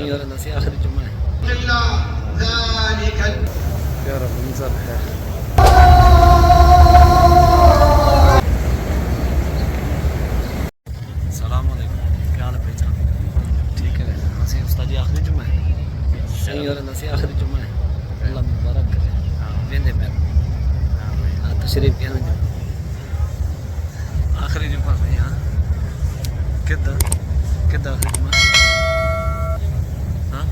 يا رب نسي آخر الجمعة ذلك يا رب نزل بخير. السلام عليكم क्या हाल है पहचान ठीक है नसी उस्ताद जी आखिरी जुम्मा है सही और नसी आखिरी जुम्मा है अल्लाह मुबारक करे वेंदे मैं तशरीफ के ना आखिरी जुम्मा है हां किदा किदा आखिरी जुम्मा हां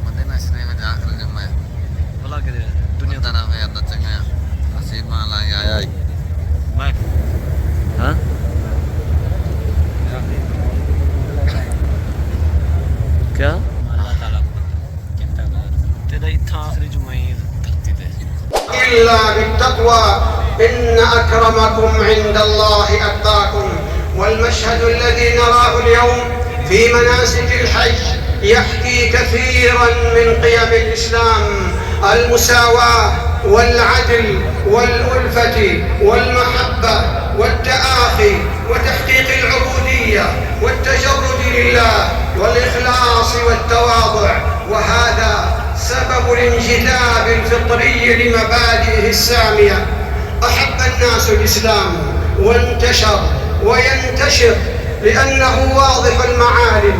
मदीना शरीफ में आखिरी जुम्मा है भला के दुनिया दा नाम है अल्लाह चंगा नसीब माला आया मैं हां क्या अल्लाह ताला चिंता कर तेरा इतना आखिरी जुम्मे धरती पे इल्ला बित्तक़वा इन अक्रमकुम इंदल्लाहि अत्क़ाकुम والمشهد الذي نراه اليوم في مناسك الحج يحكي كثيرا من قيم الإسلام المساواة والعدل والألفة والمحبة والتآخي وتحقيق العبودية والتجرد لله والإخلاص والتواضع وهذا سبب الانجذاب الفطري لمبادئه السامية أحب الناس الإسلام وانتشر وينتشر لأنه واضح المعالم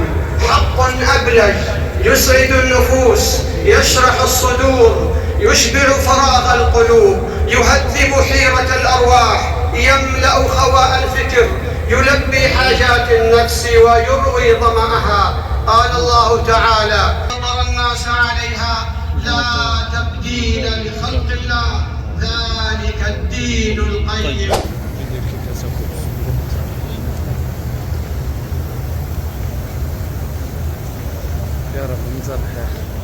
حق أبلج يسعد النفوس يشرح الصدور يشبع فراغ القلوب يهذب حيرة الأرواح يملأ خواء الفكر يلبي حاجات النفس ويروي ظمأها قال الله تعالى فطر الناس عليها لا تبديل لخلق الله ذلك الدين القيم يا رب نزل بخير